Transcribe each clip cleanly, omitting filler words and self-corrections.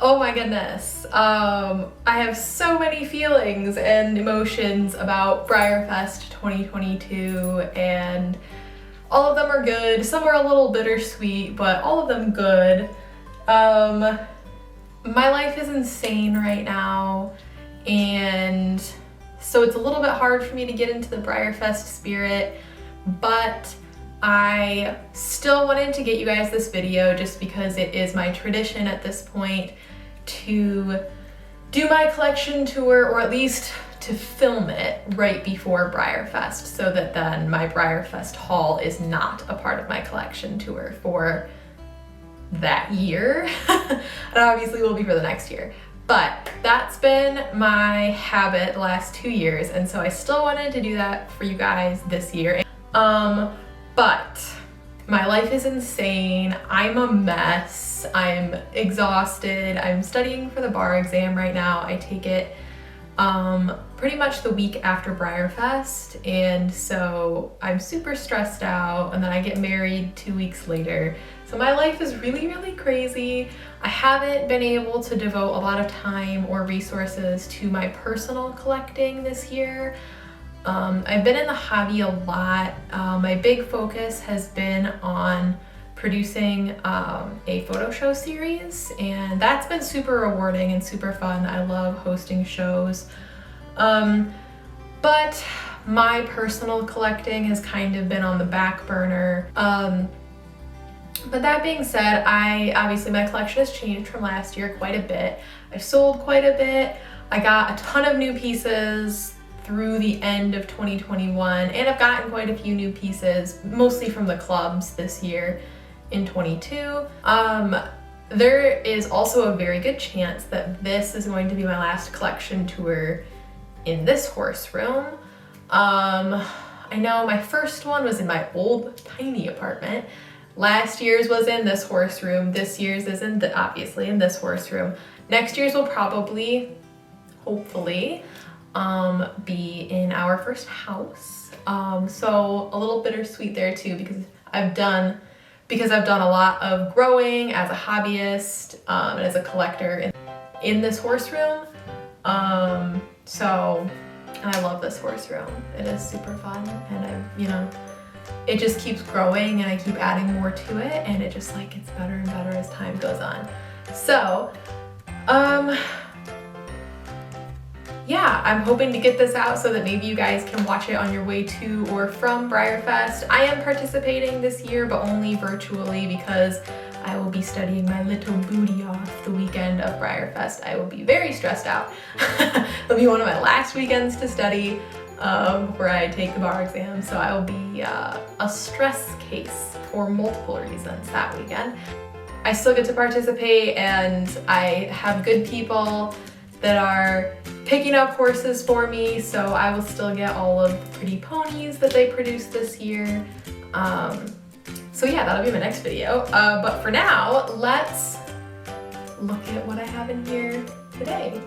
Oh my goodness. I have so many feelings and emotions about BreyerFest 2022, and all of them are good. Some are a little bittersweet, but all of them good. My life is insane right now, and so it's a little bit hard for me to get into the BreyerFest spirit, but I still wanted to get you guys this video just because it is my tradition at this point to do my collection tour, or at least to film it right before BreyerFest, so that then my BreyerFest haul is not a part of my collection tour for that year. It obviously will be for the next year, but that's been my habit the last 2 years, and so I still wanted to do that for you guys this year. But my life is insane. I'm a mess. I'm exhausted. I'm studying for the bar exam right now. I take it pretty much the week after BreyerFest, and so I'm super stressed out, and then I get married 2 weeks later. So my life is really, really crazy. I haven't been able to devote a lot of time or resources to my personal collecting this year. I've been in the hobby a lot. My big focus has been on producing a photo show series, and that's been super rewarding and super fun. I love hosting shows. But my personal collecting has kind of been on the back burner. But that being said, obviously my collection has changed from last year quite a bit. I've sold quite a bit. I got a ton of new pieces through the end of 2021, and I've gotten quite a few new pieces, mostly from the clubs this year in 22. There is also a very good chance that this is going to be my last collection tour in this horse room. I know my first one was in my old tiny apartment. Last year's was in this horse room. This year's is obviously in this horse room. Next year's will probably, hopefully, be in our first house. So a little bittersweet there too, because I've done a lot of growing as a hobbyist and as a collector in this horse room. And I love this horse room. It is super fun, and it just keeps growing, and I keep adding more to it, and it just like gets better and better as time goes on. So, yeah, I'm hoping to get this out so that maybe you guys can watch it on your way to or from BreyerFest. I am participating this year, but only virtually, because I will be studying my little booty off the weekend of BreyerFest. I will be very stressed out. It'll be one of my last weekends to study before I take the bar exam, so I will be a stress case for multiple reasons that weekend. I still get to participate, and I have good people that are picking up horses for me, so I will still get all of the pretty ponies that they produced this year. So yeah, that'll be my next video. But for now, let's look at what I have in here today.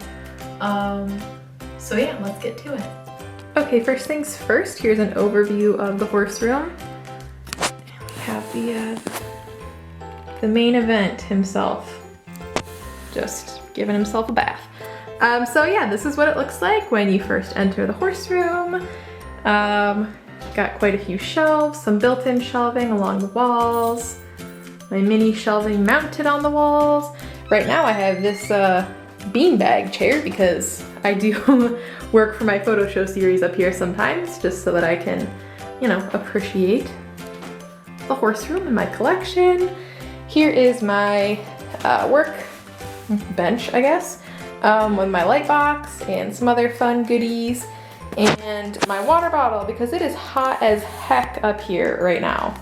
So yeah, let's get to it. Okay, first things first, here's an overview of the horse room. We have the main event himself, just giving himself a bath. So yeah, this is what it looks like when you first enter the horse room. Got quite a few shelves, some built-in shelving along the walls, my mini shelving mounted on the walls. Right now I have this beanbag chair because I do work for my photo show series up here sometimes, just so that I can, appreciate the horse room and my collection. Here is my work bench, I guess, with my light box and some other fun goodies, and my water bottle because it is hot as heck up here right now.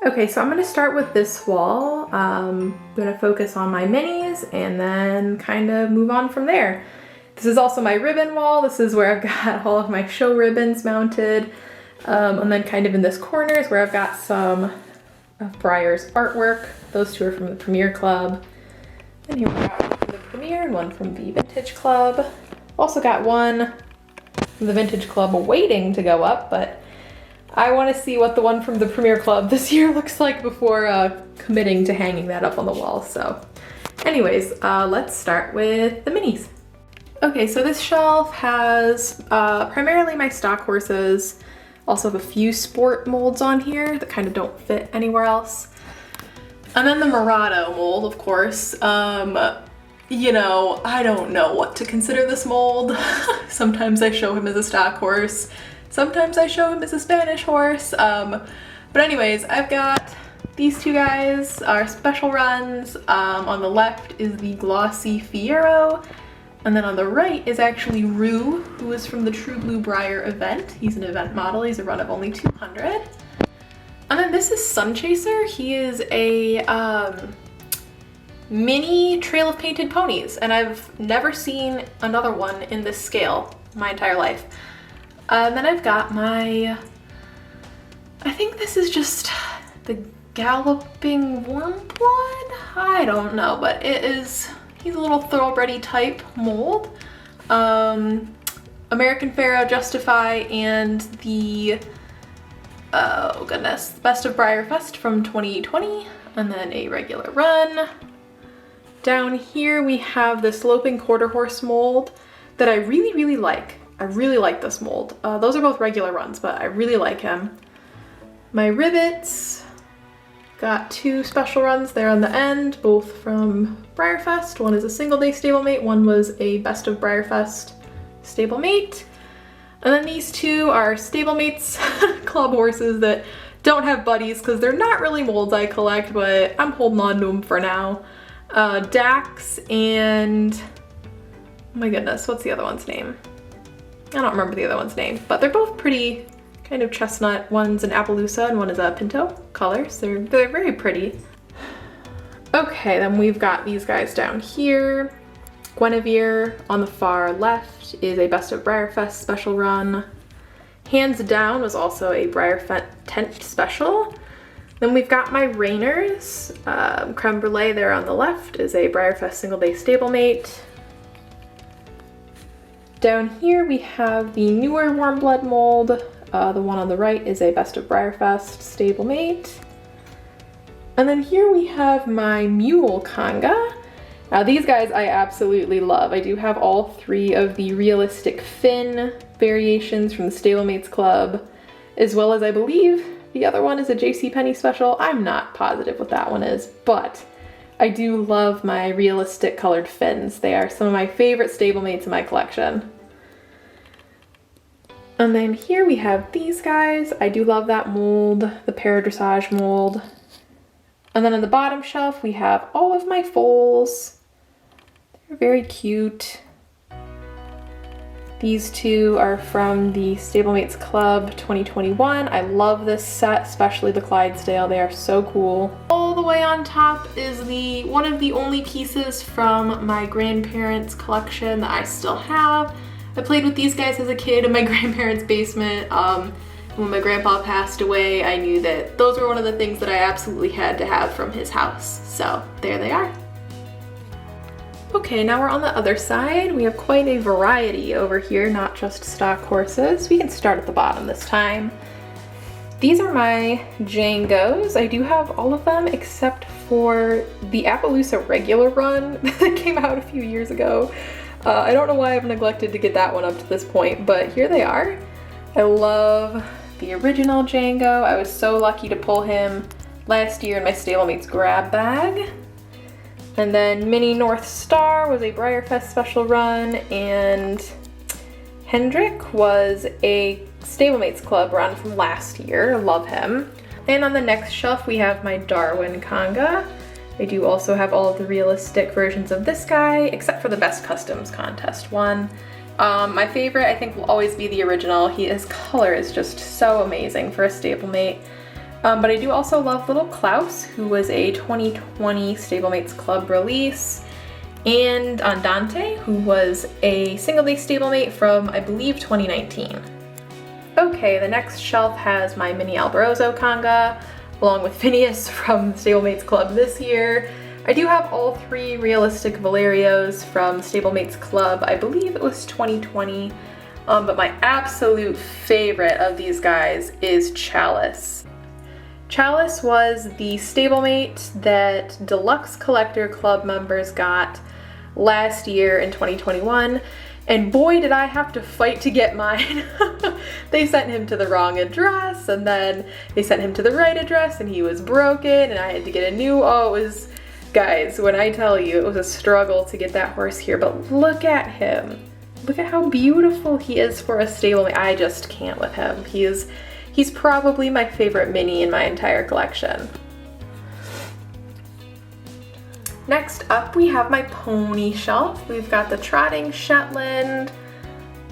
Okay, so I'm gonna start with this wall. I'm gonna focus on my minis and then kind of move on from there. This is also my ribbon wall. This is where I've got all of my show ribbons mounted. And then kind of in this corner is where I've got some of Breyer's artwork. Those two are from the Premier Club. And here we got one from the Premier and one from the Vintage Club. Also got one from the Vintage Club waiting to go up, but I want to see what the one from the Premier Club this year looks like before committing to hanging that up on the wall. So Anyways, let's start with the minis. Okay, so this shelf has primarily my stock horses. Also have a few sport molds on here that kind of don't fit anywhere else. And then the Murado mold, of course. You know, I don't know what to consider this mold. Sometimes I show him as a stock horse. Sometimes I show him as a Spanish horse. But anyways, I've got these two guys are special runs. On the left is the glossy Fiero. And then on the right is actually Rue, who is from the True Blue Breyer event. He's an event model. He's a run of only 200. And then this is Sun Chaser. He is a mini Trail of Painted Ponies, and I've never seen another one in this scale my entire life. And then I've got my, I think this is just the Galloping Warmblood? I don't know, but it is, he's a little thoroughbred type mold. American Pharaoh, Justify, and the, oh goodness, Best of Breyerfest from 2020, and then a regular run. Down here we have this Loping Quarter Horse mold that I really like. I really like this mold. Those are both regular runs, but I really like him. My Ribbits, got two special runs there on the end, both from Breyerfest. One is a single day stablemate, one was a Best of Breyerfest stablemate. And then these two are stablemates, club horses that don't have buddies because they're not really molds I collect, but I'm holding on to them for now. Dax and, oh my goodness, what's the other one's name? I don't remember the other one's name, but they're both pretty kind of chestnut. One's an Appaloosa and one is a Pinto colors. They're very pretty. Okay, then we've got these guys down here. Guinevere on the far left is a Best of Breyerfest special run. Hands Down was also a Breyerfest tent special. Then we've got my Rainers. Creme Brulee there on the left is a Breyerfest single day stablemate. Down here we have the newer Warmblood mold. The one on the right is a Best of Breyerfest stablemate. And then here we have my Mule Conga. Now these guys I absolutely love. I do have all three of the realistic fin variations from the Stablemates Club, as well as I believe the other one is a JCPenney special. I'm not positive what that one is, but I do love my realistic colored fins. They are some of my favorite stablemates in my collection. And then here we have these guys. I do love that mold, the Paradressage mold. And then on the bottom shelf, we have all of my foals. They're very cute. These two are from the Stablemates Club 2021. I love this set, especially the Clydesdale. They are so cool. All the way on top is one of the only pieces from my grandparents' collection that I still have. I played with these guys as a kid in my grandparents' basement. When my grandpa passed away, I knew that those were one of the things that I absolutely had to have from his house. So there they are. Okay, now we're on the other side. We have quite a variety over here, not just stock horses. We can start at the bottom this time. These are my Djangos. I do have all of them except for the Appaloosa regular run that came out a few years ago. I don't know why I've neglected to get that one up to this point, but here they are. I love the original Django. I was so lucky to pull him last year in my Stablemates grab bag. And then Mini North Star was a Breyerfest special run, and Hendrik was a Stablemates Club run from last year. Love him. And on the next shelf we have my Darwin Conga. I do also have all of the realistic versions of this guy, except for the Best Customs Contest one. My favorite I think will always be the original. His color is just so amazing for a stablemate. But I do also love Little Klaus, who was a 2020 Stablemates Club release, and Andante, who was a single-day stablemate from, I believe, 2019. Okay, the next shelf has my Mini Alborozo Conga, along with Phineas from the Stablemates Club this year. I do have all three realistic Valerios from Stablemates Club, I believe it was 2020, but my absolute favorite of these guys is Chalice. Chalice was the stablemate that Deluxe Collector Club members got last year in 2021, and boy did I have to fight to get mine. They sent him to the wrong address, and then they sent him to the right address, and he was broken, and I had to get a new, oh, it was, guys, when I tell you, it was a struggle to get that horse here, but look at him. Look at how beautiful he is for a stablemate. I just can't with him. He's probably my favorite mini in my entire collection. Next up, we have my pony shelf. We've got the Trotting Shetland,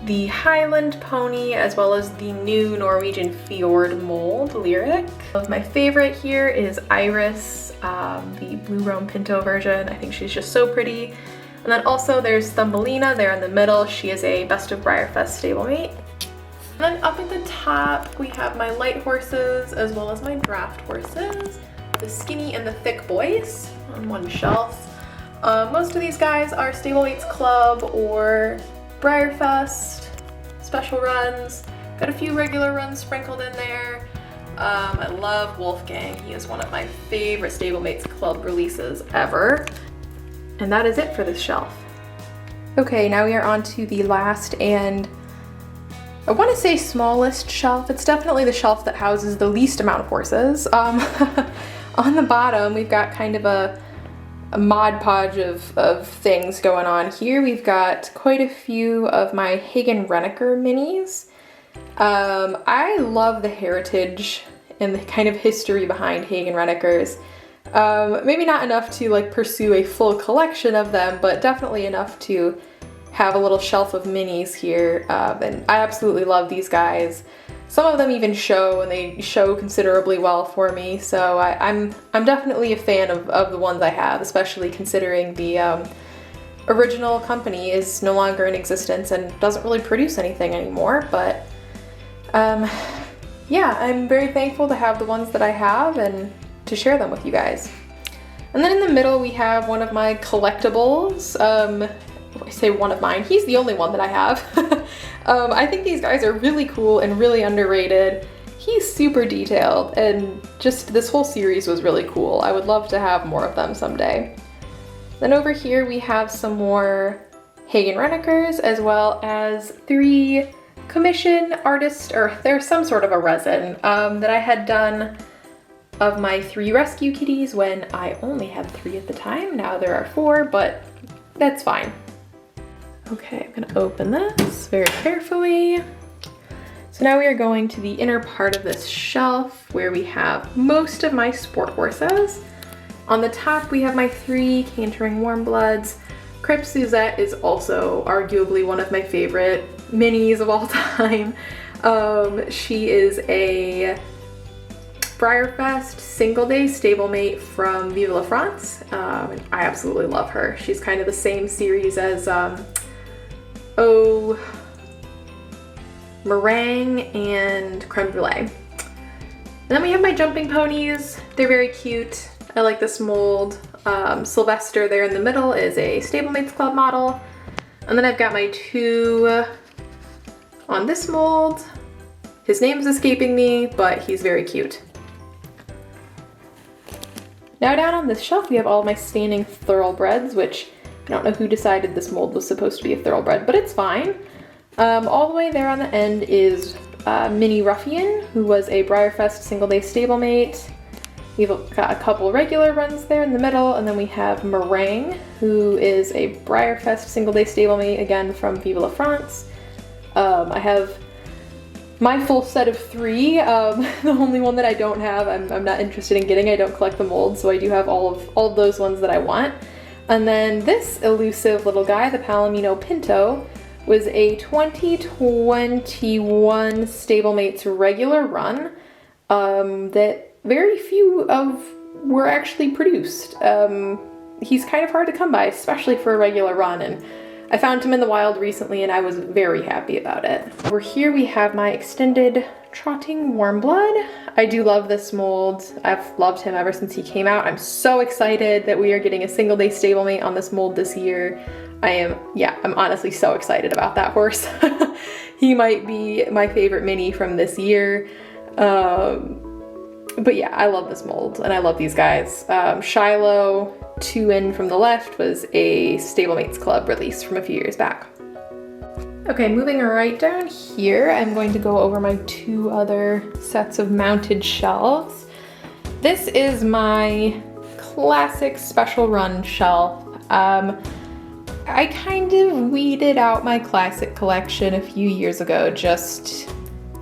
the Highland pony, as well as the new Norwegian Fjord mold, Lyric. My favorite here is Iris, the Blue Roan Pinto version. I think she's just so pretty. And then also there's Thumbelina there in the middle. She is a Best of Breyerfest stablemate. And then up at the top, we have my light horses as well as my draft horses, the skinny and the thick boys on one shelf. Most of these guys are Stablemates Club or Breyerfest special runs. Got a few regular runs sprinkled in there. I love Wolfgang. He is one of my favorite Stablemates Club releases ever. And that is it for this shelf. Okay, now we are on to the last and I want to say smallest shelf. It's definitely the shelf that houses the least amount of horses. On the bottom, we've got kind of a Mod Podge of things going on here. We've got quite a few of my Hagen Renneker minis. I love the heritage and the kind of history behind Hagen Rennekers. Maybe not enough to like pursue a full collection of them, but definitely enough to have a little shelf of minis here, and I absolutely love these guys. Some of them even show, and they show considerably well for me, so I'm definitely a fan of the ones I have, especially considering the original company is no longer in existence and doesn't really produce anything anymore, but yeah, I'm very thankful to have the ones that I have and to share them with you guys. And then in the middle we have one of my collectibles. I say one of mine, he's the only one that I have. I think these guys are really cool and really underrated. He's super detailed and just this whole series was really cool. I would love to have more of them someday. Then over here we have some more Hagen Rennekers as well as 3 commission artists, or there's some sort of a resin that I had done of my 3 rescue kitties when I only had 3 at the time. Now there are 4, but that's fine. Okay, I'm gonna open this very carefully. So now we are going to the inner part of this shelf where we have most of my sport horses. On the top we have my 3 cantering warm bloods. Crêpe Suzette is also arguably one of my favorite minis of all time. She is a Breyerfest single day stablemate from Vive la France. I absolutely love her. She's kind of the same series as Meringue and Creme Brulee. And then we have my jumping ponies. They're very cute. I like this mold. Sylvester there in the middle is a Stablemates Club model. And then I've got my 2 on this mold. His name is escaping me, but he's very cute. Now down on this shelf we have all of my standing thoroughbreds, which I don't know who decided this mold was supposed to be a thoroughbred, but it's fine. All the way there on the end is Mini Ruffian, who was a Breyerfest single day stablemate. We've got a couple regular runs there in the middle, and then we have Meringue, who is a Breyerfest single day stablemate, again from Vive la France. I have my full set of 3. The only one that I don't have, I'm not interested in getting. I don't collect the molds, so I do have all of those ones that I want. And then this elusive little guy, the Palomino Pinto, was a 2021 Stablemates regular run that very few of were actually produced. He's kind of hard to come by, especially for a regular run, and I found him in the wild recently and I was very happy about it. Over here we have my extended trotting warm blood. I do love this mold. I've loved him ever since he came out. I'm so excited that we are getting a single day stablemate on this mold this year. I'm honestly so excited about that horse. He might be my favorite mini from this year. But yeah, I love this mold and I love these guys. Shiloh 2 in from the left was a Stablemates Club release from a few years back. Okay, moving right down here, I'm going to go over my 2 other sets of mounted shelves. This is my classic special run shelf. I kind of weeded out my classic collection a few years ago just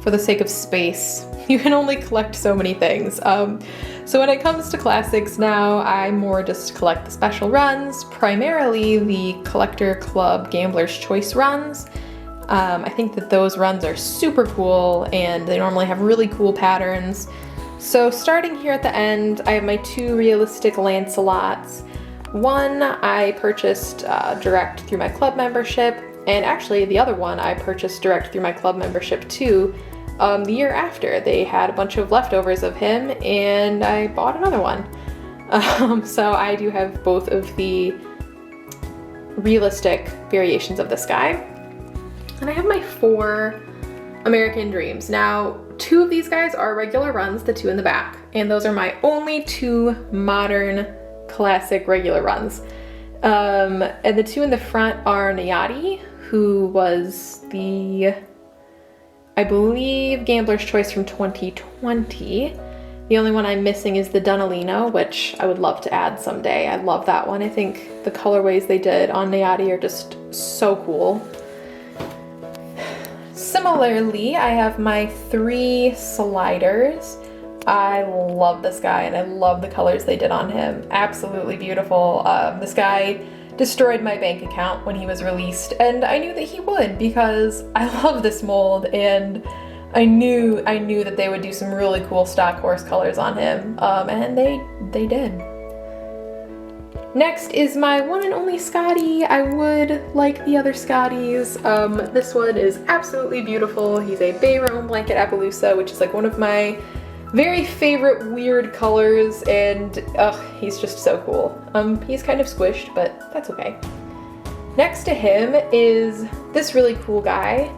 for the sake of space. You can only collect so many things. So when it comes to classics now, I more just collect the special runs, primarily the Collector Club Gambler's Choice runs. I think that those runs are super cool and they normally have really cool patterns. So starting here at the end, I have my 2 realistic Lancelots. One I purchased direct through my club membership, and actually the other one I purchased direct through my club membership too. The year after, they had a bunch of leftovers of him and I bought another one. So I do have both of the realistic variations of this guy. And I have my 4 American Dreams. Now, 2 of these guys are regular runs, the 2 in the back, and those are my only 2 modern classic regular runs. And the 2 in the front are Nayati, who was the, I believe, Gambler's Choice from 2020. The only one I'm missing is the Dunalino, which I would love to add someday. I love that one. I think the colorways they did on Nayati are just so cool. Similarly, I have my 3 sliders. I love this guy and I love the colors they did on him. Absolutely beautiful. This guy destroyed my bank account when he was released, and I knew that he would because I love this mold and I knew that they would do some really cool stock horse colors on him, and they did. Next is my one and only Scotty. I would like the other Scotties. This one is absolutely beautiful. He's a Bay Rome Blanket Appaloosa, which is like one of my very favorite weird colors, and he's just so cool. He's kind of squished, but that's okay. Next to him is this really cool guy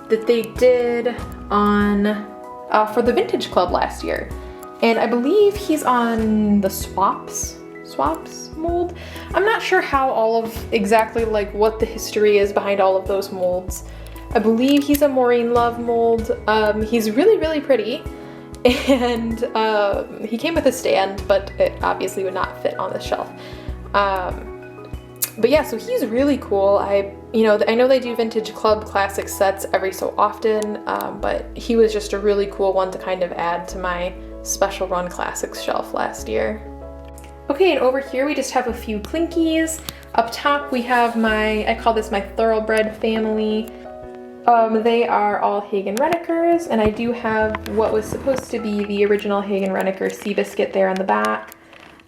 that they did on for the Vintage Club last year, and I believe he's on the Swaps mold. I'm not sure how all of exactly like what the history is behind all of those molds. I believe he's a Maureen Love mold. He's really pretty, and he came with a stand, but it obviously would not fit on the shelf. But yeah, so he's really cool. I know they do Vintage Club classic sets every so often, but he was just a really cool one to kind of add to my special run classics shelf last year. Okay, and over here we just have a few Clinkies. Up top we have I call this my Thoroughbred family. They are all Hagen Renekers, and I do have what was supposed to be the original Hagen Reneker Seabiscuit there on the back.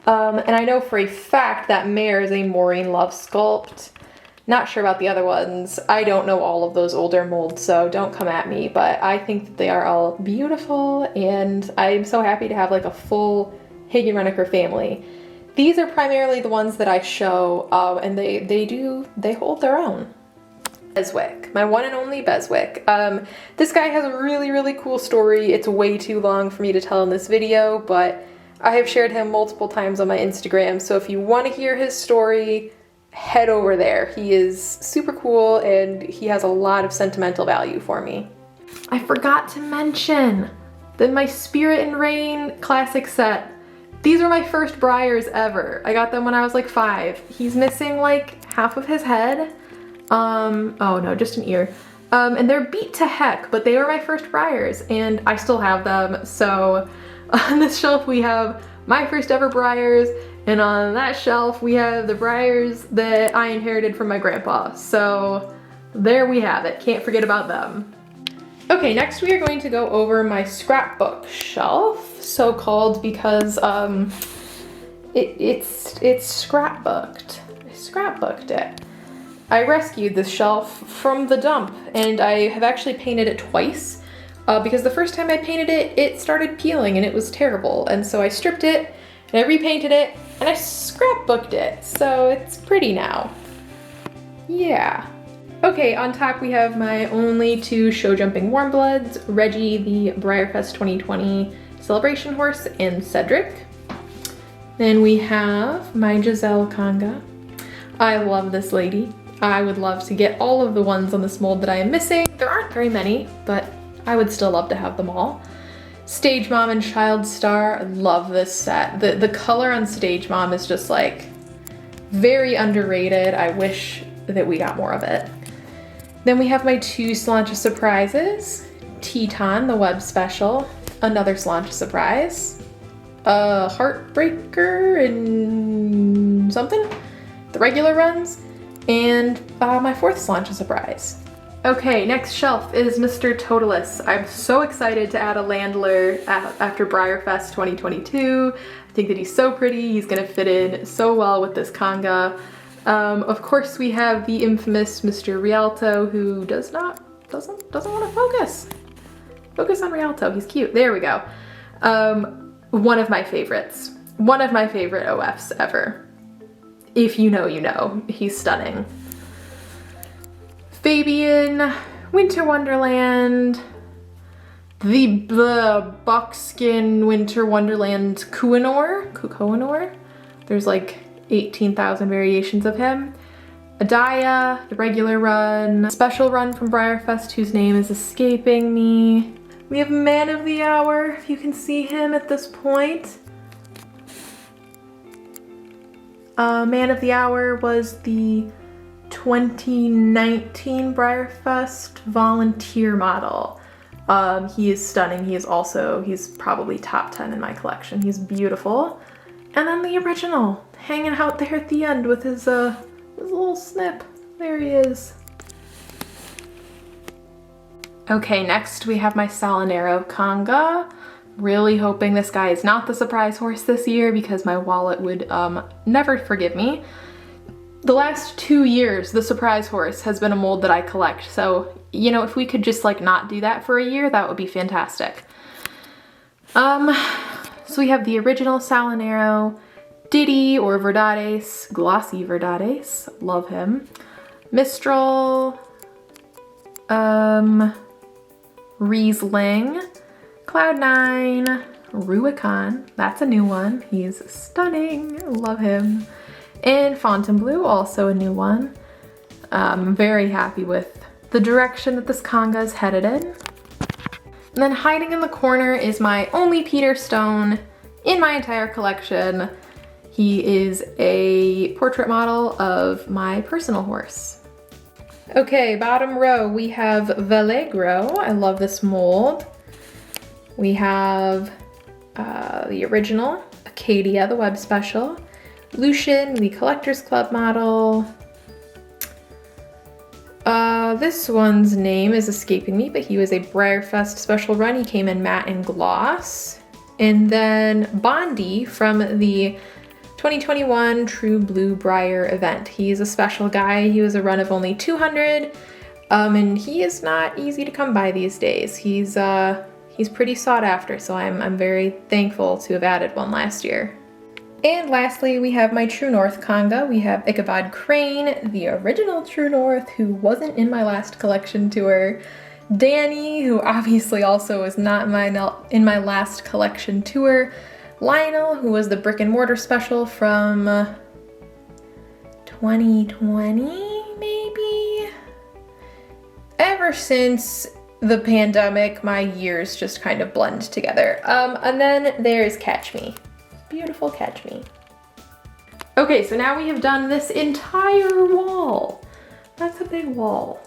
And I know for a fact that mare is a Maureen Love sculpt. Not sure about the other ones. I don't know all of those older molds, so don't come at me, but I think that they are all beautiful, and I'm so happy to have like a full Hagen Reneker family. These are primarily the ones that I show, and they hold their own. Beswick, my one and only Beswick. This guy has a really cool story. It's way too long for me to tell in this video, but I have shared him multiple times on my Instagram, so if you want to hear his story, head over there. He is super cool and he has a lot of sentimental value for me. I forgot to mention that my Spirit and Rain classic set. These are my first Breyers ever. I got them when I was like 5. He's missing like half of his head. Oh no, just an ear. And they're beat to heck, but they were my first Breyers and I still have them. So on this shelf we have my first ever Breyers, and on that shelf we have the Breyers that I inherited from my grandpa. So there we have it. Can't forget about them. Okay, next we are going to go over my scrapbook shelf, so called because it's scrapbooked. I scrapbooked it. I rescued this shelf from the dump, and I have actually painted it twice because the first time I painted it, it started peeling and it was terrible, and so I stripped it and I repainted it and I scrapbooked it, so it's pretty now. Yeah. Okay, on top we have my only 2 show jumping warm bloods, Reggie the Breyerfest 2020 Celebration Horse, and Cedric. Then we have my Giselle Conga. I love this lady. I would love to get all of the ones on this mold that I am missing. There aren't very many, but I would still love to have them all. Stage Mom and Child Star, I love this set. The color on Stage Mom is just like very underrated. I wish that we got more of it. Then we have my 2 Sláinte surprises. Teton, the web special, another Sláinte surprise. Heartbreaker and something, the regular runs, and my 4th Sláinte surprise. Okay, next shelf is Mr. Totalis. I'm so excited to add a Landler after Breyerfest 2022. I think that he's so pretty. He's gonna fit in so well with this Conga. Of course, we have the infamous Mr. Rialto, who doesn't want to focus. Focus on Rialto. He's cute. There we go. One of my favorites. One of my favorite OFs ever. If you know, you know. He's stunning. Fabian, Winter Wonderland, the buckskin Winter Wonderland Kuanor. There's like 18,000 variations of him. Adaya, the regular run, special run from Breyerfest whose name is escaping me. We have Man of the Hour, if you can see him at this point. Man of the Hour was the 2019 Breyerfest volunteer model. He is stunning. He's probably top 10 in my collection. He's beautiful. And then the original, hanging out there at the end with his little snip. There he is. Okay, next we have my Salinero Conga. Really hoping this guy is not the surprise horse this year because my wallet would never forgive me. The last 2 years, the surprise horse has been a mold that I collect. So, you know, if we could just like not do that for a year, that would be fantastic. So we have the original Salinero, Diddy or Verdades, Glossy Verdades, love him. Mistral, Riesling, Cloud9, Rubicon, that's a new one. He's stunning, love him. And Fontainebleau, also a new one. I'm very happy with the direction that this Conga is headed in. And then hiding in the corner is my only Peter Stone in my entire collection. He is a portrait model of my personal horse. Okay, bottom row, we have Valegro. I love this mold. We have the original, Acadia, the web special. Lucian, the Collectors Club model. This one's name is escaping me, but he was a Breyerfest special run. He came in matte and gloss. And then Bondi from the 2021 True Blue Breyer event. He's a special guy. He was a run of only 200, and he is not easy to come by these days. He's pretty sought after, so I'm very thankful to have added one last year. And lastly, we have my True North Conga. We have Ichabod Crane, the original True North, who wasn't in my last collection tour. Danny, who obviously also was not in my last collection tour. Lionel, who was the brick and mortar special from 2020, maybe? Ever since the pandemic, my years just kind of blend together. And then there's Catch Me. Beautiful Catch Me. Okay, so now we have done this entire wall. That's a big wall.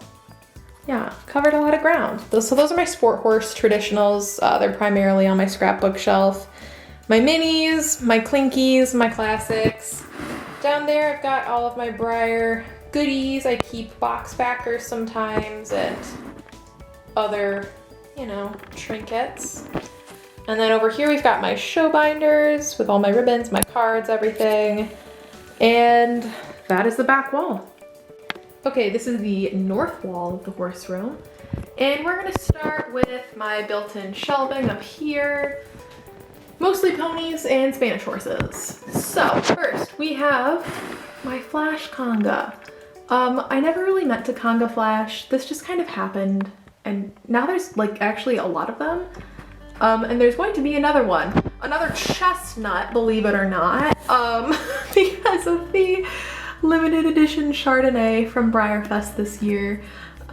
Yeah, covered a lot of ground. So those are my sport horse traditionals. They're primarily on my scrapbook shelf. My minis, my clinkies, my classics. Down there I've got all of my Breyer goodies. I keep box backers sometimes and other, you know, trinkets. And then over here we've got my show binders with all my ribbons, my cards, everything. And that is the back wall. Okay, this is the north wall of the horse room. And we're gonna start with my built-in shelving up here. Mostly ponies and Spanish horses. So first we have my Flash Conga. I never really meant to Conga Flash. This just kind of happened. And now there's like actually a lot of them. And there's going to be another one, another chestnut, believe it or not, because of the limited edition Chardonnay from Breyerfest this year.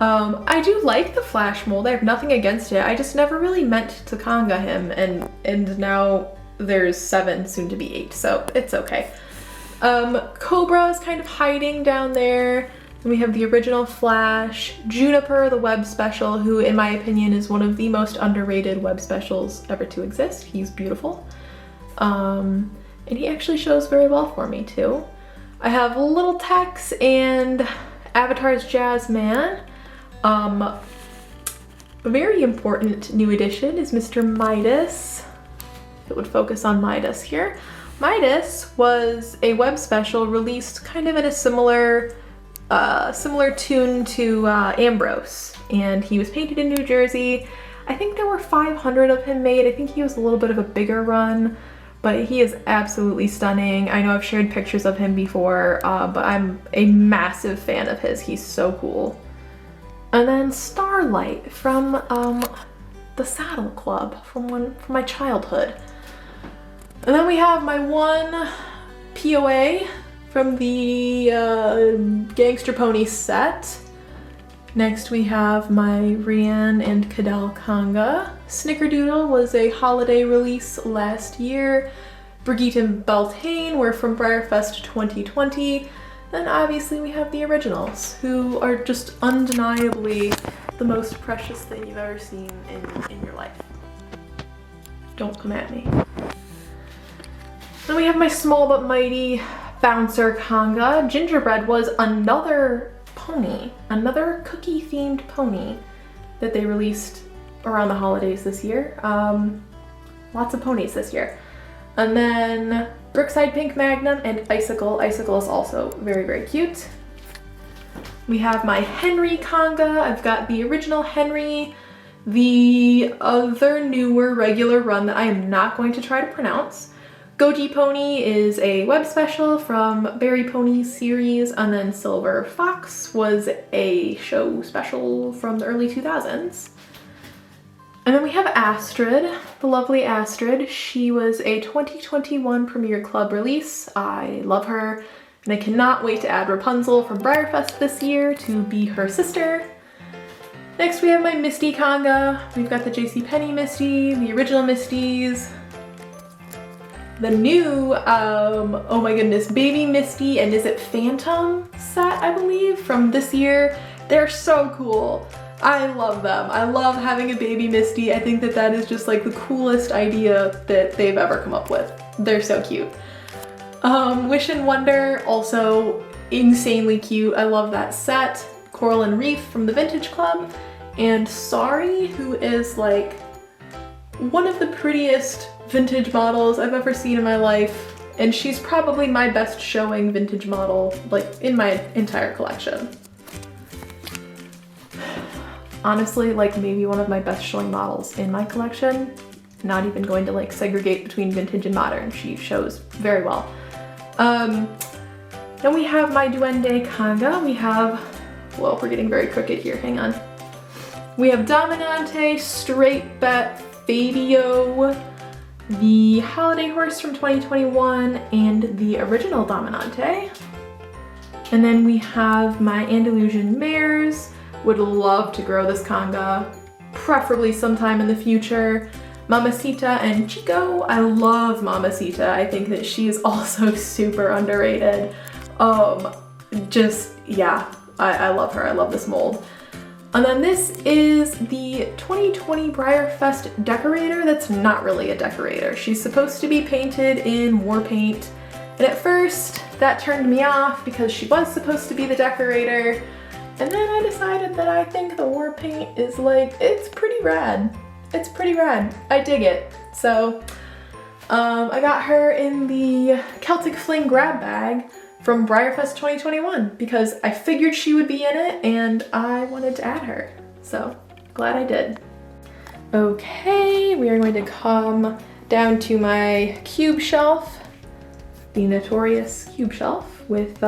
I do like the flash mold. I have nothing against it. I just never really meant to conga him, and now there's 7, soon to be 8, so it's okay. Cobra is kind of hiding down there. Then we have the original Flash, Juniper, the web special, who in my opinion is one of the most underrated web specials ever to exist. He's beautiful. And he actually shows very well for me too. I have Little Tex and Avatar's Jazzman. A very important new addition is Mr. Midas. It would focus on Midas here. Midas was a web special released kind of in a similar tune to Ambrose, and he was painted in New Jersey. I think there were 500 of him made. I think he was a little bit of a bigger run, but he is absolutely stunning. I know I've shared pictures of him before, but I'm a massive fan of his. He's so cool. And then Starlight from the Saddle Club from my childhood. And then we have my one POA from the Gangster Pony set. Next we have my Rianne and Cadell Conga. Snickerdoodle was a holiday release last year. Brigitte and Beltane were from Breyerfest 2020. Then obviously we have the originals, who are just undeniably the most precious thing you've ever seen in your life. Don't come at me. Then we have my Small But Mighty Bouncer Conga. Gingerbread was another pony, another cookie themed pony that they released around the holidays this year. Lots of ponies this year. And then Brookside Pink Magnum and Icicle. Icicle is also very, very cute. We have my Henry Conga. I've got the original Henry, the other newer regular run that I am not going to try to pronounce. Goji Pony is a web special from Berry Pony series, and then Silver Fox was a show special from the early 2000s. And then we have Astrid, the lovely Astrid. She was a 2021 Premiere Club release. I love her, and I cannot wait to add Rapunzel from Breyerfest this year to be her sister. Next we have my Misty Conga. We've got the JCPenney Misty, the original Misties, the new, oh my goodness, Baby Misty and is it Phantom set, I believe, from this year. They're so cool. I love them. I love having a Baby Misty. I think that that is just like the coolest idea that they've ever come up with. They're so cute. Wish and Wonder, also insanely cute. I love that set. Coral and Reef from the Vintage Club. And Sari, who is like one of the prettiest vintage models I've ever seen in my life, and she's probably my best showing vintage model like in my entire collection. Honestly, like maybe one of my best showing models in my collection. Not even going to like segregate between vintage and modern. She shows very well. Then we have my Duende Conga. We have, well, we're getting very crooked here, hang on. We have Dominante, Straight Bet, Fabio, the Holiday Horse from 2021, and the original Dominante. And then we have my Andalusian Mares. Would love to grow this conga, preferably sometime in the future. Mamacita and Chico. I love Mamacita. I think that she is also super underrated. Just, yeah, I love her. I love this mold. And then this is the 2020 Breyerfest decorator that's not really a decorator. She's supposed to be painted in war paint. And at first, that turned me off because she was supposed to be the decorator. And then I decided that I think the war paint is like, it's pretty rad. It's pretty rad. I dig it. So I got her in the Celtic Fling grab bag from Breyerfest 2021 because I figured she would be in it and I wanted to add her. So glad I did. Okay, we are going to come down to my cube shelf, the notorious cube shelf, with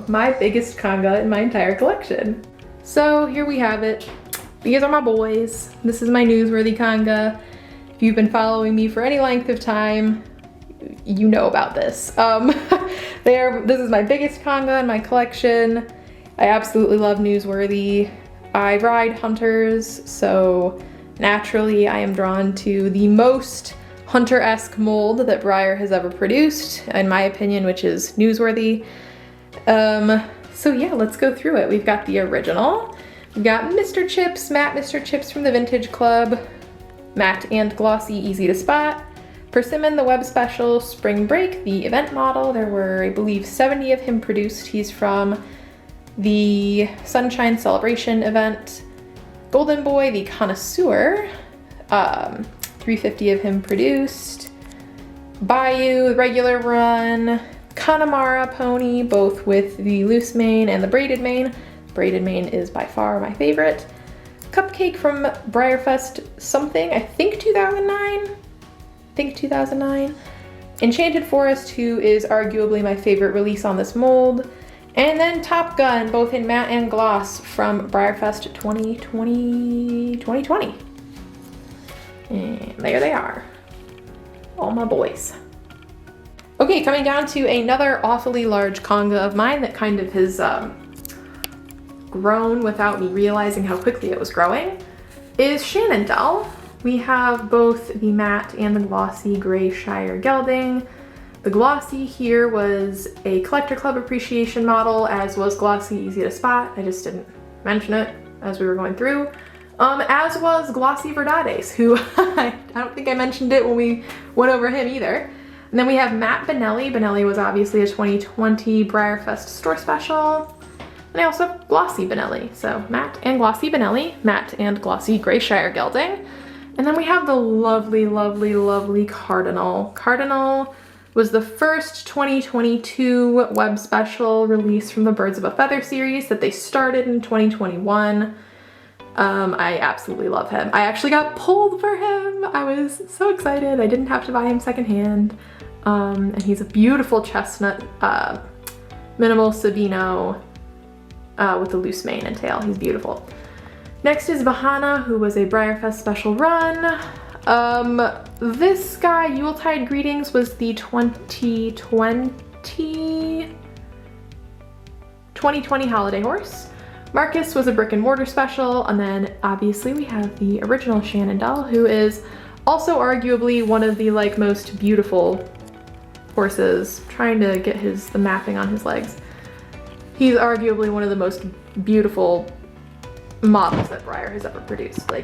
my biggest conga in my entire collection. So here we have it. These are my boys. This is my newsworthy conga. If you've been following me for any length of time, you know about this. This is my biggest Kanga in my collection. I absolutely love Newsworthy. I ride hunters, so naturally I am drawn to the most hunter-esque mold that Breyer has ever produced, in my opinion, which is Newsworthy. So yeah, let's go through it. We've got the original. We've got Mr. Chips, matte Mr. Chips from the Vintage Club, matte and glossy, easy to spot. Persimmon, the Web Special, Spring Break, the event model. There were, I believe, 70 of him produced. He's from the Sunshine Celebration event. Golden Boy, the Connoisseur, 350 of him produced. Bayou, the regular run. Connemara Pony, both with the loose mane and the braided mane. Braided mane is by far my favorite. Cupcake from Breyerfest something, I think 2009. Enchanted Forest, who is arguably my favorite release on this mold. And then Top Gun, both in matte and gloss, from Breyerfest 2020. And there they are, all my boys. Okay, coming down to another awfully large Kanga of mine that kind of has grown without me realizing how quickly it was growing, is Shannondale. We have both the matte and the glossy gray Shire gelding. The glossy here was a Collector Club Appreciation model, as was glossy easy to spot. I just didn't mention it as we were going through. As was glossy Verdades, who I don't think I mentioned it when we went over him either. And then we have matte Benelli. Benelli was obviously a 2020 Breyerfest store special. And I also have glossy Benelli. So matte and glossy Benelli, matte and glossy gray Shire gelding. And then we have the lovely, lovely, lovely Cardinal. Cardinal was the first 2022 web special release from the Birds of a Feather series that they started in 2021. I absolutely love him. I actually got pulled for him. I was so excited. I didn't have to buy him secondhand. And he's a beautiful chestnut, minimal Sabino with a loose mane and tail. He's beautiful. Next is Bahana, who was a Breyerfest special run. This guy, Yuletide Greetings, was the 2020 holiday horse. Marcus was a brick and mortar special, and then obviously we have the original Shannondale, who is also arguably one of the most beautiful horses. Trying to get the mapping on his legs. He's arguably one of the most beautiful models that Breyer has ever produced. I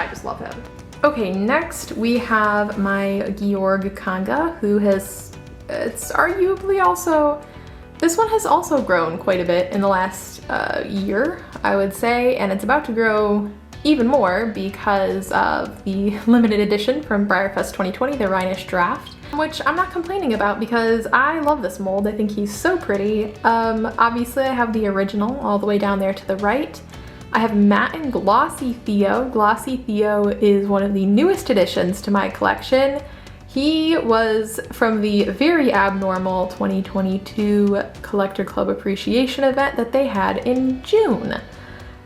just love him. Okay, next we have my Georg Kanga, who it's arguably also, this one has also grown quite a bit in the last year, I would say, and it's about to grow even more because of the limited edition from Breyerfest 2020, the Rhenish Draft, which I'm not complaining about because I love this mold. I think he's so pretty. Obviously I have the original all the way down there to the right. I have matte and glossy Theo. Glossy Theo is one of the newest additions to my collection. He was from the very abnormal 2022 Collector Club Appreciation event that they had in June.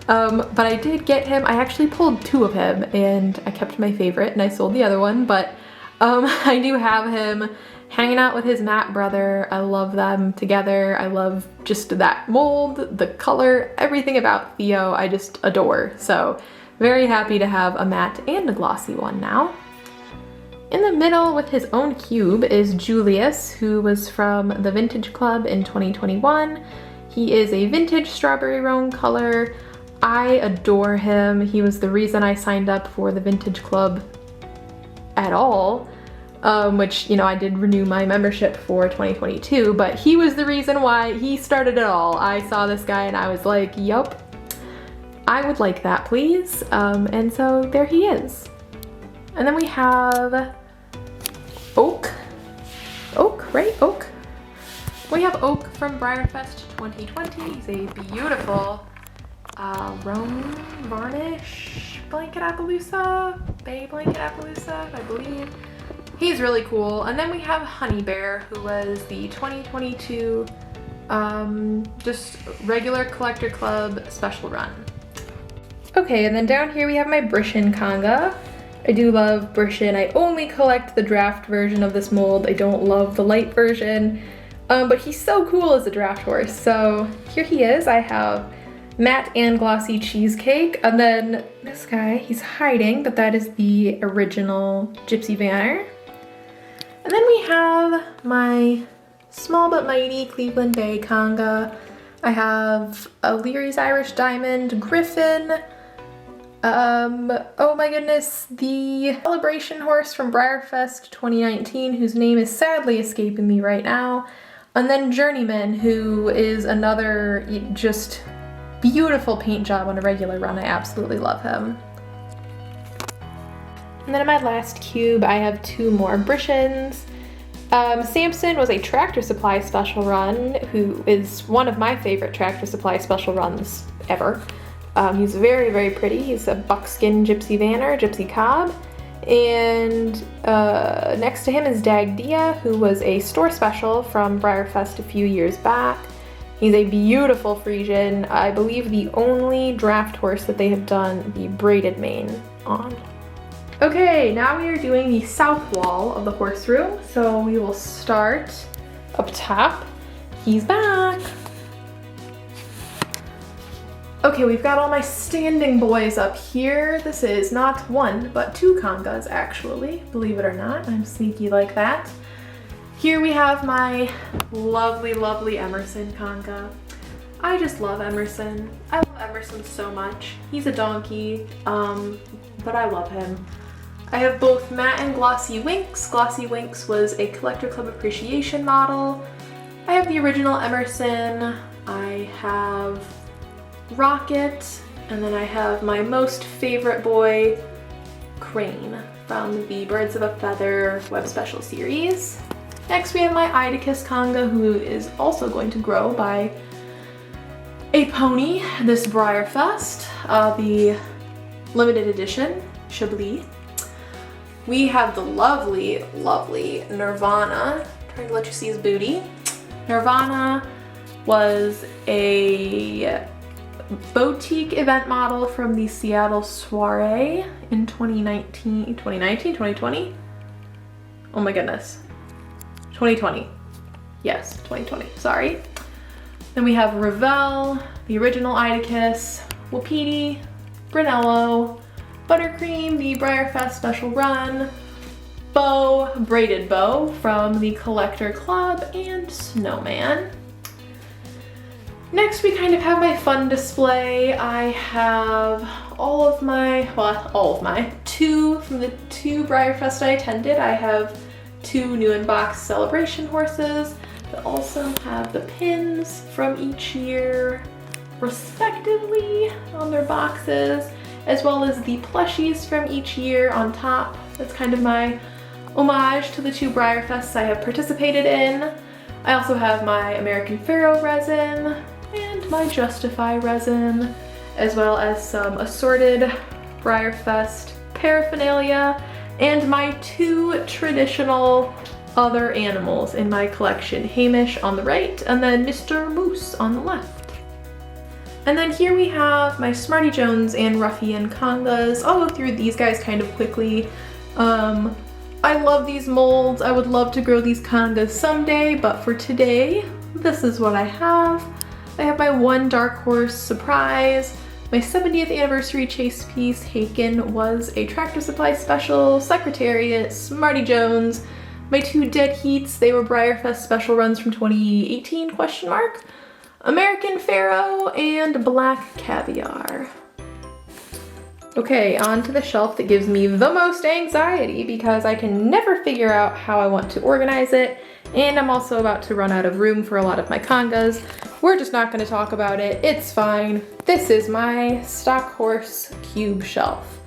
But I did get him. I actually pulled two of him and I kept my favorite and I sold the other one, but I do have him hanging out with his matte brother. I love them together. I love just that mold, the color, everything about Theo I just adore. So very happy to have a matte and a glossy one now. In the middle with his own cube is Julius, who was from the Vintage Club in 2021. He is a vintage strawberry roan color. I adore him. He was the reason I signed up for the Vintage Club at all, which, I did renew my membership for 2022, but he was the reason why he started it all. I saw this guy and I was like, yup, I would like that, please. And so there he is. And then we have Oak, right? Oak. We have Oak from Breyerfest 2020. He's a beautiful Roan Varnish Blanket Appaloosa, Bay Blanket Appaloosa, I believe. He's really cool. And then we have Honey Bear, who was the 2022 just regular Collector Club special run. Okay, and then down here we have my Brishin Kanga. I do love Brishin. I only collect the draft version of this mold. I don't love the light version, but he's so cool as a draft horse. So here he is. I have matte and glossy cheesecake, and then this guy, he's hiding, but that is the original Gypsy Vanner. And then we have my small but mighty Cleveland Bay Conga. I have a Leary's Irish Diamond Griffin. Oh my goodness, the celebration horse from Breyerfest 2019, whose name is sadly escaping me right now. And then Journeyman, who is another just beautiful paint job on a regular run. I absolutely love him. And then in my last cube, I have two more Brishins. Samson was a Tractor Supply special run, who is one of my favorite Tractor Supply special runs ever. He's very, very pretty. He's a buckskin Gypsy Vanner, Gypsy Cobb. And next to him is Dag Dia, who was a store special from Breyerfest a few years back. He's a beautiful Friesian. I believe the only draft horse that they have done the braided mane on. Okay, now we are doing the south wall of the horse room. So we will start up top. He's back. Okay, we've got all my standing boys up here. This is not one, but two Congas actually, believe it or not. I'm sneaky like that. Here we have my lovely, lovely Emerson Conga. I just love Emerson. I love Emerson so much. He's a donkey, but I love him. I have both matte and glossy Winks. Glossy Winks was a Collector Club Appreciation model. I have the original Emerson. I have Rocket, and then I have my most favorite boy, Crane, from the Birds of a Feather web special series. Next we have my Idicus Conga, who is also going to grow by a pony this Breyerfest, the limited edition Chablis. We have the lovely, lovely Nirvana. I'm trying to let you see his booty. Nirvana was a boutique event model from the Seattle Soiree in 2020? Oh my goodness. 2020. Yes, 2020, sorry. Then we have Ravel, the original Idicus, Wapiti, Brunello, Buttercream, the Breyerfest special run, Bow, Braided Bow from the Collector Club, and Snowman. Next, we kind of have my fun display. I have two from the two Breyerfest I attended. I have two new in-box celebration horses that also have the pins from each year, respectively, on their boxes, as well as the plushies from each year on top. That's kind of my homage to the two Breyerfests I have participated in. I also have my American Pharoah resin and my Justify resin, as well as some assorted Breyerfest paraphernalia, and my two traditional other animals in my collection, Hamish on the right, and then Mr. Moose on the left. And then here we have my Smarty Jones and Ruffian Congas. I'll go through these guys kind of quickly. I love these molds. I would love to grow these Congas someday, but for today, this is what I have. I have my one Dark Horse Surprise. My 70th anniversary chase piece, Haken, was a Tractor Supply special, Secretariat, Smarty Jones. My two Dead Heats, they were Breyerfest special runs from 2018, question mark. American Pharoah, and Black Caviar. Okay, on to the shelf that gives me the most anxiety because I can never figure out how I want to organize it, and I'm also about to run out of room for a lot of my Congas. We're just not going to talk about it, it's fine. This is my stock horse cube shelf.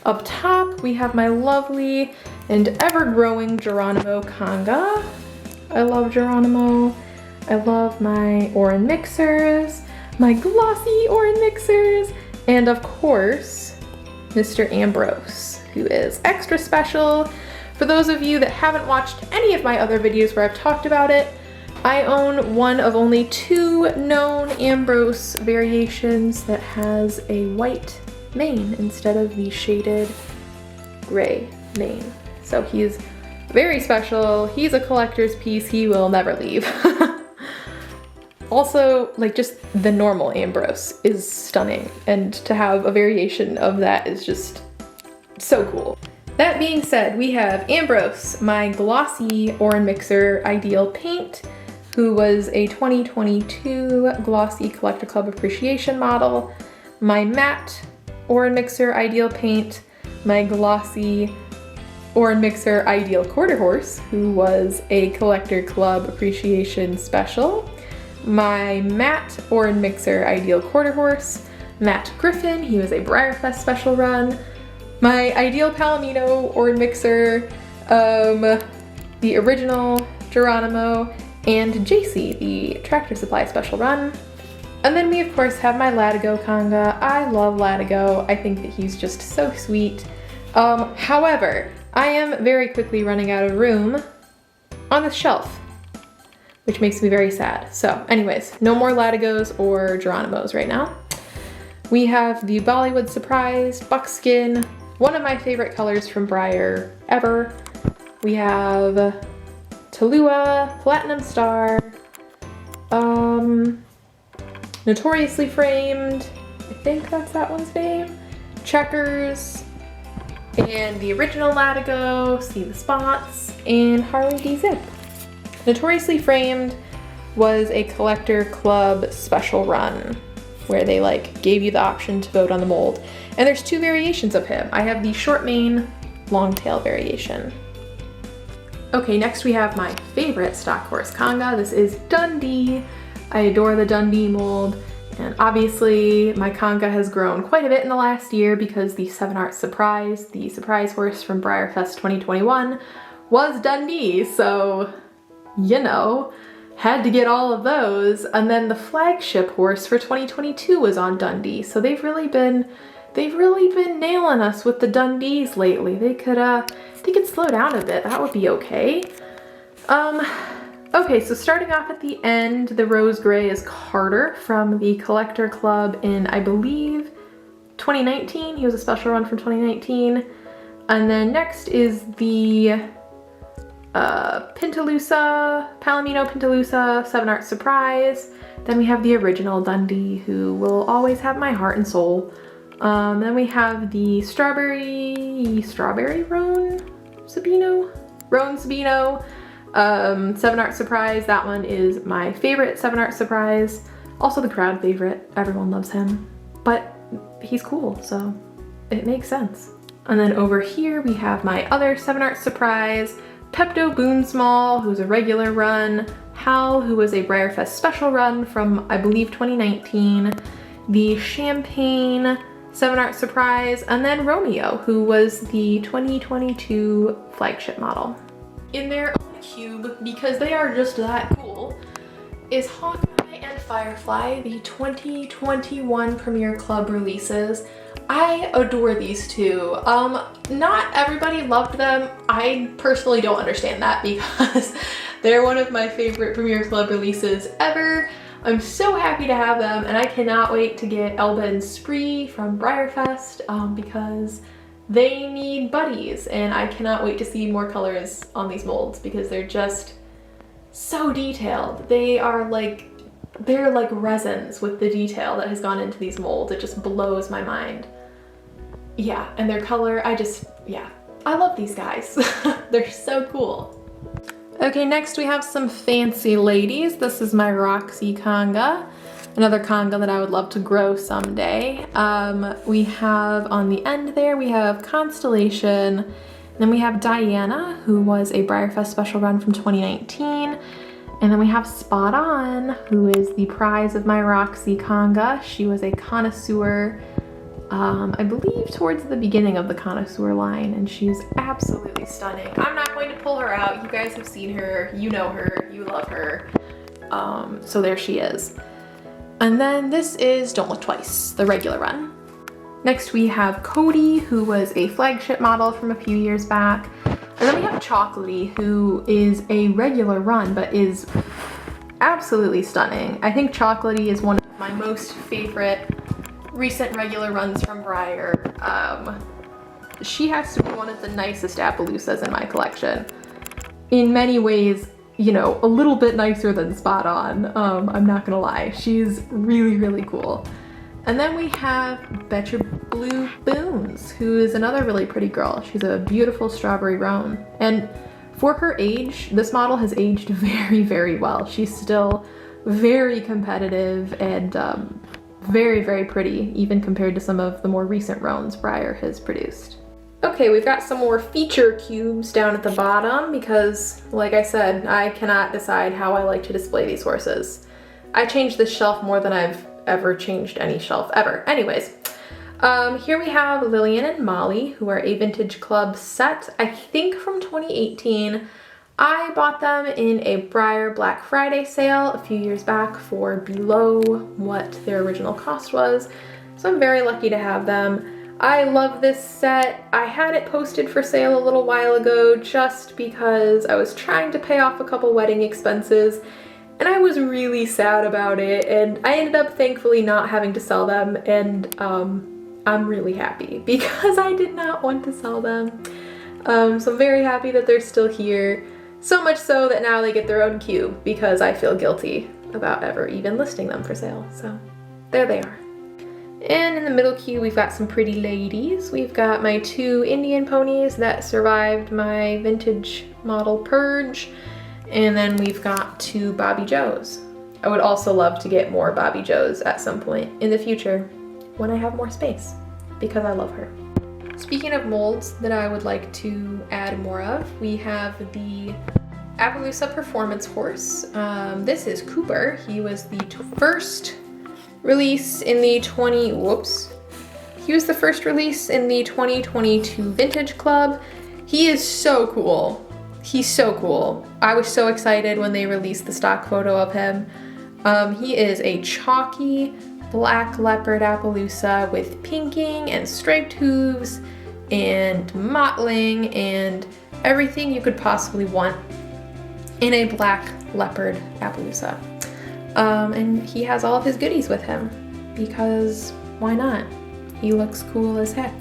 Up top, we have my lovely and ever-growing Geronimo Conga. I love Geronimo. I love my Orin mixers, my glossy Orin mixers, and of course, Mr. Ambrose, who is extra special. For those of you that haven't watched any of my other videos where I've talked about it, I own one of only two known Ambrose variations that has a white mane instead of the shaded gray mane. So he's very special. He's a collector's piece. He will never leave. Also, like, just the normal Ambrose is stunning, and to have a variation of that is just so cool. That being said, we have Ambrose, my glossy Orin Mixer Ideal Paint, who was a 2022 Glossy Collector Club Appreciation model, my matte Orin Mixer Ideal Paint, my glossy Orin Mixer Ideal Quarter Horse, who was a Collector Club Appreciation Special, my matte Orin Mixer Ideal Quarter Horse, Matt Griffin, he was a Breyerfest special run, my Ideal Palomino Orin Mixer, the original Geronimo, and JC, the Tractor Supply special run. And then we of course have my Latigo Conga. I love Latigo. I think that he's just so sweet. However, I am very quickly running out of room on the shelf, which makes me very sad. So anyways, no more Latigos or Geronimos right now. We have the Bollywood Surprise Buckskin, one of my favorite colors from Breyer ever. We have Tallulah, Platinum Star, Notoriously Framed, I think that's that one's name, Checkers, and the original Latigo, See the Spots, and Harley D. Zip. Notoriously Framed was a Collector Club special run where they like gave you the option to vote on the mold. And there's two variations of him. I have the short mane, long tail variation. Okay, next we have my favorite stock horse Conga. This is Dundee. I adore the Dundee mold. And obviously my Conga has grown quite a bit in the last year because the 7 Art Surprise, the surprise horse from Breyerfest 2021, was Dundee. So, you know, had to get all of those. And then the flagship horse for 2022 was on Dundee. So they've really been nailing us with the Dundees lately. They could slow down a bit. That would be okay. Okay, so starting off at the end, the rose gray is Carter from the Collector Club in, I believe, 2019. He was a special run from 2019. And then next is the Palomino Pintalusa 7 Art Surprise. Then we have the original Dundee, who will always have my heart and soul. Then we have the Strawberry Roan Sabino, 7 Art Surprise. That one is my favorite 7 Art Surprise. Also the crowd favorite. Everyone loves him, but he's cool, so it makes sense. And then over here we have my other 7 Art Surprise, Pepto Boonsmall, who's a regular run, Hal, who was a Breyerfest special run from, I believe, 2019, the Champagne 7 Art Surprise, and then Romeo, who was the 2022 flagship model. In their own cube, because they are just that cool, is Hawkeye and Firefly, the 2021 Premier Club releases. I adore these two. Not everybody loved them. I personally don't understand that because they're one of my favorite Premier Club releases ever. I'm so happy to have them, and I cannot wait to get Elba and Spree from Breyerfest because they need buddies, and I cannot wait to see more colors on these molds because they're just so detailed. They're like resins with the detail that has gone into these molds. It just blows my mind. Yeah, and their color, I love these guys. They're so cool. Okay, next we have some fancy ladies. This is my Roxy Conga, another Conga that I would love to grow someday. We have on the end there, we have Constellation, and then we have Diana, who was a Breyerfest special run from 2019. And then we have Spot On, who is the prize of my Roxy Conga. She was a connoisseur, I believe towards the beginning of the connoisseur line, and she's absolutely stunning. I'm not going to pull her out. You guys have seen her, you know her, you love her. So there she is. And then this is Don't Look Twice, the regular run. Next we have Cody, who was a flagship model from a few years back. And then we have Chocolatey, who is a regular run, but is absolutely stunning. I think Chocolatey is one of my most favorite recent regular runs from Breyer. she has to be one of the nicest Appaloosas in my collection. In many ways, you know, a little bit nicer than Spot On, I'm not gonna lie. She's really, really cool. And then we have Betcha Blue Boons, who is another really pretty girl. She's a beautiful strawberry roan. And for her age, this model has aged very, very well. She's still very competitive and very, very pretty, even compared to some of the more recent roans Breyer has produced. Okay, we've got some more feature cubes down at the bottom because, like I said, I cannot decide how I like to display these horses. I change this shelf more than I've ever changed any shelf ever. Anyways, here we have Lillian and Molly, who are a Vintage Club set, I think from 2018. I bought them in a Breyer Black Friday sale a few years back for below what their original cost was, so I'm very lucky to have them. I love this set. I had it posted for sale a little while ago just because I was trying to pay off a couple wedding expenses and I was really sad about it, and I ended up thankfully not having to sell them, and I'm really happy because I did not want to sell them. So I'm very happy that they're still here. So much so that now they get their own cube because I feel guilty about ever even listing them for sale. So there they are. And in the middle queue, we've got some pretty ladies. We've got my two Indian ponies that survived my vintage model purge. And then we've got two Bobby Joes. I would also love to get more Bobby Joes at some point in the future when I have more space because I love her. Speaking of molds that I would like to add more of, we have the Appaloosa Performance Horse. This is Cooper. He was the first release in the 2022 Vintage Club. He is so cool. He's so cool. I was so excited when they released the stock photo of him. He is a chalky black leopard Appaloosa with pinking and striped hooves and mottling and everything you could possibly want in a black leopard Appaloosa. And he has all of his goodies with him because why not? He looks cool as heck.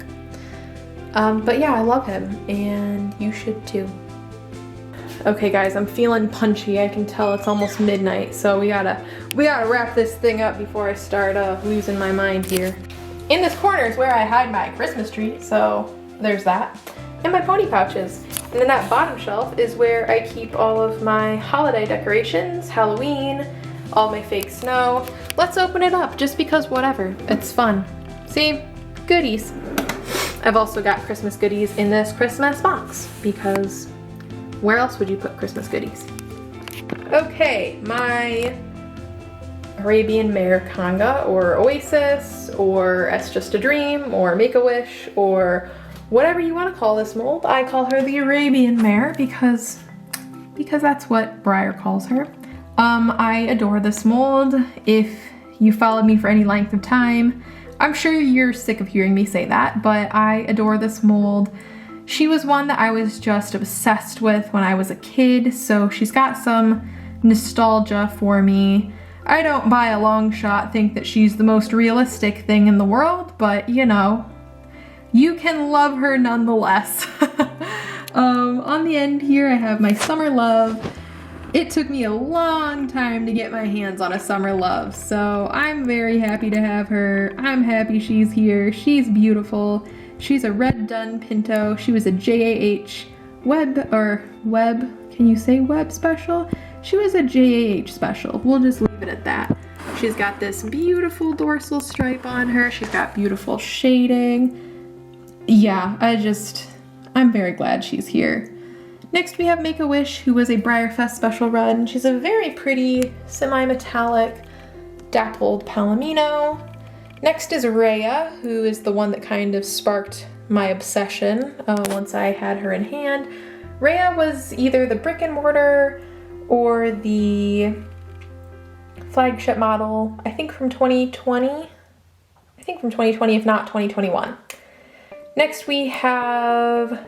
But yeah, I love him and you should too. Okay guys, I'm feeling punchy. I can tell it's almost midnight, so we gotta wrap this thing up before I start losing my mind here. In this corner is where I hide my Christmas tree, so there's that. And my pony pouches. And then that bottom shelf is where I keep all of my holiday decorations, Halloween, all my fake snow. Let's open it up just because whatever, it's fun. See, goodies. I've also got Christmas goodies in this Christmas box because where else would you put Christmas goodies? Okay, my Arabian Mare Conga, or Oasis, or It's Just a Dream, or Make-A-Wish, or whatever you want to call this mold. I call her the Arabian Mare because that's what Breyer calls her. I adore this mold. If you followed me for any length of time, I'm sure you're sick of hearing me say that, but I adore this mold. She was one that I was just obsessed with when I was a kid, so she's got some nostalgia for me. I don't by a long shot think that she's the most realistic thing in the world, but you know, you can love her nonetheless. On the end here I have my Summer Love. It took me a long time to get my hands on a Summer Love, so I'm very happy to have her. I'm happy she's here. She's beautiful. She's a red dun pinto. She was a JAH web, can you say web special? She was a JAH special. We'll just leave it at that. She's got this beautiful dorsal stripe on her. She's got beautiful shading. Yeah, I'm very glad she's here. Next we have Make-A-Wish, who was a Breyerfest special run. She's a very pretty semi-metallic dappled palomino. Next is Rhea, who is the one that kind of sparked my obsession once I had her in hand. Rhea was either the brick and mortar or the flagship model, I think from 2020. If not 2021. Next we have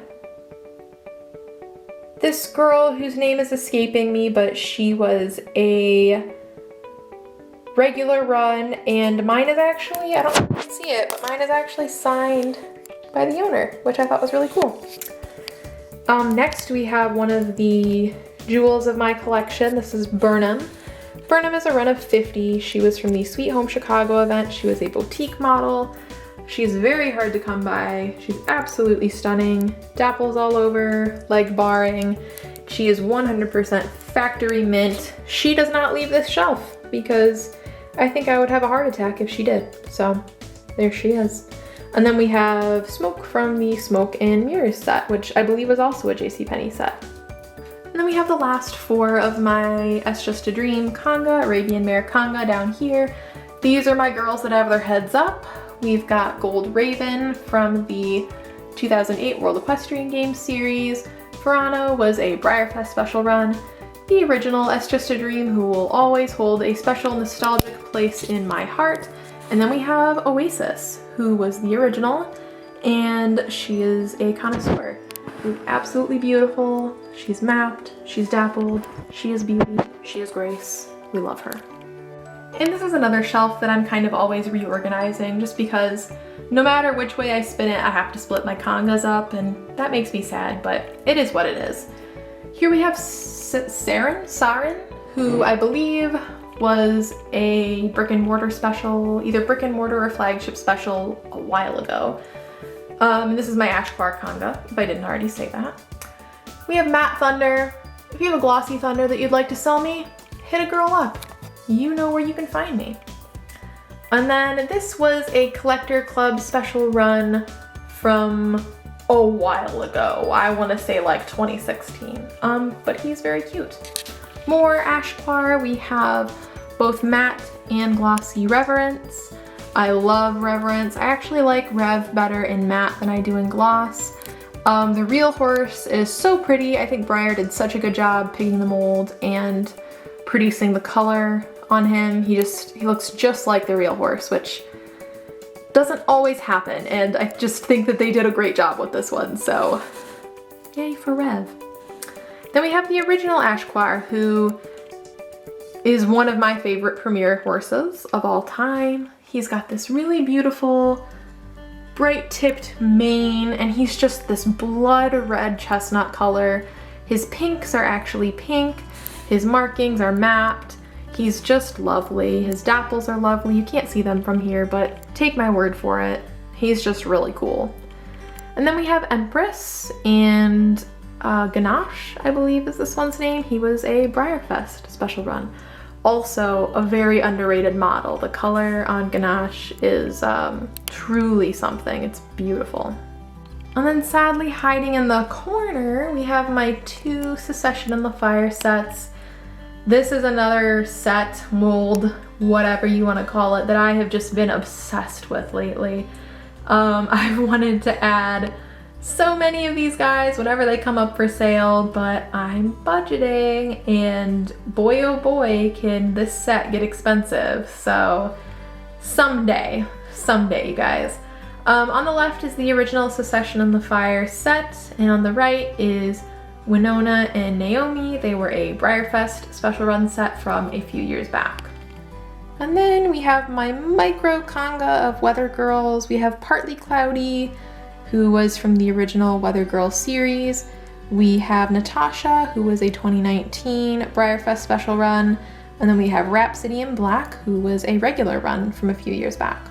this girl whose name is escaping me, but she was a regular run, and mine is actually, I don't know if you can see it, but mine is actually signed by the owner, which I thought was really cool. Next we have one of the jewels of my collection. This is Burnham. Burnham is a run of 50. She was from the Sweet Home Chicago event. She was a boutique model. She's very hard to come by. She's absolutely stunning. Dapples all over, leg barring. She is 100% factory mint. She does not leave this shelf because I think I would have a heart attack if she did. So there she is. And then we have Smoke from the Smoke and Mirrors set, which I believe was also a JCPenney set. And then we have the last 4 of my It's Just a Dream Conga, Arabian Mare Conga down here. These are my girls that have their heads up. We've got Gold Raven from the 2008 World Equestrian Games series. Verano was a Breyerfest special run. The original It's Just a Dream, who will always hold a special nostalgic place in my heart. And then we have Oasis, who was the original, and she is a connoisseur. She's absolutely beautiful. She's mapped, she's dappled, she is beauty, she is grace. We love her. And this is another shelf that I'm kind of always reorganizing just because no matter which way I spin it, I have to split my Congas up, and that makes me sad, but it is what it is. Here we have Sarin, who I believe was a brick and mortar special, either brick and mortar or flagship special a while ago. This is my Ashquar Conga, if I didn't already say that. We have Matte Thunder. If you have a glossy Thunder that you'd like to sell me, hit a girl up. You know where you can find me. And then this was a Collector Club special run from a while ago. I want to say like 2016, but he's very cute. More Ashquar. We have both matte and glossy Reverence. I love Reverence. I actually like Rev better in matte than I do in gloss. The real horse is so pretty. I think Breyer did such a good job picking the mold and producing the color on him. He looks just like the real horse, which doesn't always happen, and I just think that they did a great job with this one, so yay for Rev. Then we have the original Ashquar, who is one of my favorite premier horses of all time. He's got this really beautiful bright tipped mane, and he's just this blood red chestnut color. His pinks are actually pink. His markings are mapped. He's just lovely. His dapples are lovely. You can't see them from here, but take my word for it. He's just really cool. And then we have Empress and Ganache, I believe is this one's name. He was a Breyerfest special run. Also a very underrated model. The color on Ganache is truly something. It's beautiful. And then sadly hiding in the corner, we have my 2 Secession in the Fire sets. This is another set, mold, whatever you want to call it, that I have just been obsessed with lately. I've wanted to add so many of these guys whenever they come up for sale, but I'm budgeting, and boy oh boy can this set get expensive. So someday you guys. On the left is the original Secession in the Fire set, and on the right is Winona and Naomi. They were a Breyerfest special run set from a few years back. And then we have my micro Conga of Weather Girls. We have Partly Cloudy, who was from the original Weather Girl series. We have Natasha, who was a 2019 Breyerfest special run. And then we have Rhapsody in Black, who was a regular run from a few years back.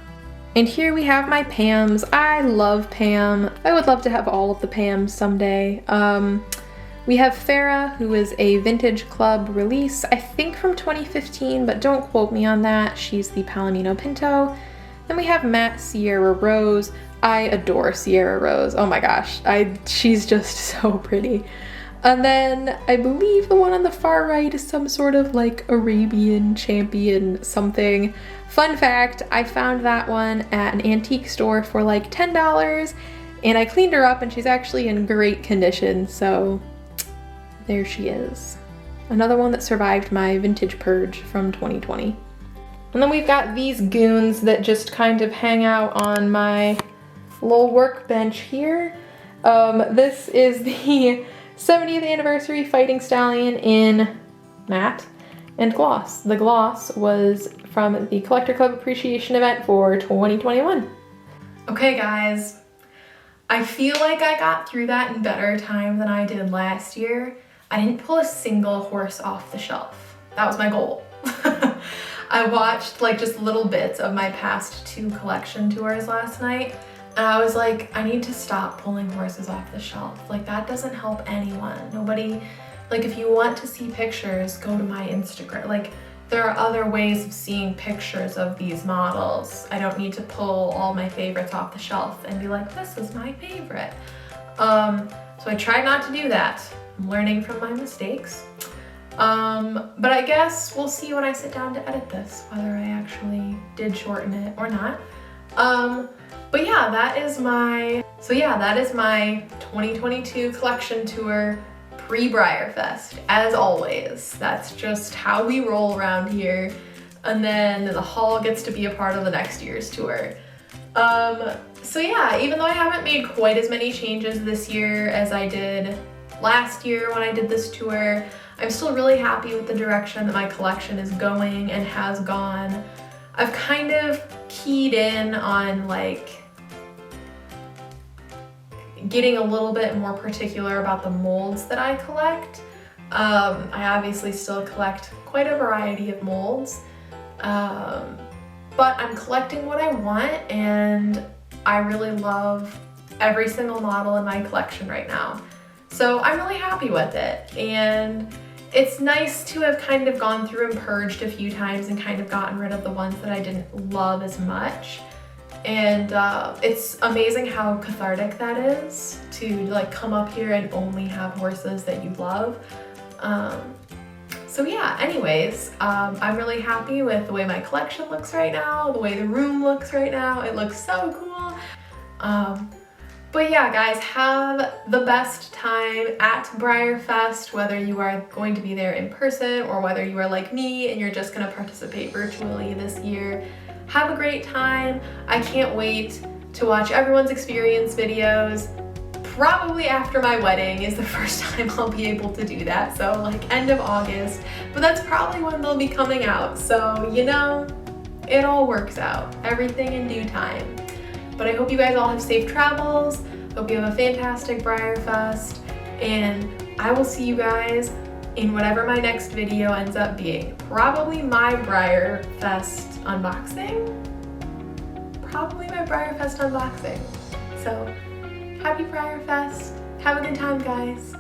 And here we have my Pams. I love Pam. I would love to have all of the Pams someday. We have Farah, who is a Vintage Club release, I think from 2015, but don't quote me on that. She's the Palomino Pinto. Then we have Matte Sierra Rose. I adore Sierra Rose. Oh my gosh, she's just so pretty. And then I believe the one on the far right is some sort of like Arabian champion something. Fun fact, I found that one at an antique store for like $10, and I cleaned her up and she's actually in great condition, so there she is. Another one that survived my vintage purge from 2020. And then we've got these goons that just kind of hang out on my little workbench here. This is the 70th anniversary Fighting Stallion in matte and gloss. The gloss was from the Collector Club Appreciation event for 2021. Okay guys, I feel like I got through that in better time than I did last year. I didn't pull a single horse off the shelf. That was my goal. I watched like just little bits of my past 2 collection tours last night, and I was like, I need to stop pulling horses off the shelf. Like, that doesn't help anyone. Nobody, like, if you want to see pictures, go to my Instagram. Like, there are other ways of seeing pictures of these models. I don't need to pull all my favorites off the shelf and be like, this is my favorite. So I try not to do that. I'm learning from my mistakes. But I guess we'll see when I sit down to edit this, whether I actually did shorten it or not. But yeah, that is my 2022 collection tour pre-Breyerfest. As always, that's just how we roll around here. And then the haul gets to be a part of the next year's tour. So yeah, even though I haven't made quite as many changes this year as I did last year when I did this tour, I'm still really happy with the direction that my collection is going and has gone. I've kind of keyed in on like getting a little bit more particular about the molds that I collect. I obviously still collect quite a variety of molds, but I'm collecting what I want, and I really love every single model in my collection right now. So I'm really happy with it, and it's nice to have kind of gone through and purged a few times and kind of gotten rid of the ones that I didn't love as much. And it's amazing how cathartic that is, to like come up here and only have horses that you love. So yeah, anyways, I'm really happy with the way my collection looks right now, the way the room looks right now. It looks so cool. But yeah, guys, have the best time at Breyerfest, whether you are going to be there in person or whether you are like me and you're just gonna participate virtually this year. Have a great time. I can't wait to watch everyone's experience videos. Probably after my wedding is the first time I'll be able to do that, so like end of August, but that's probably when they'll be coming out. So, you know, it all works out. Everything in due time. But I hope you guys all have safe travels. Hope you have a fantastic Breyerfest, and I will see you guys in whatever my next video ends up being. Probably my Breyerfest unboxing. So, happy Breyerfest. Have a good time, guys.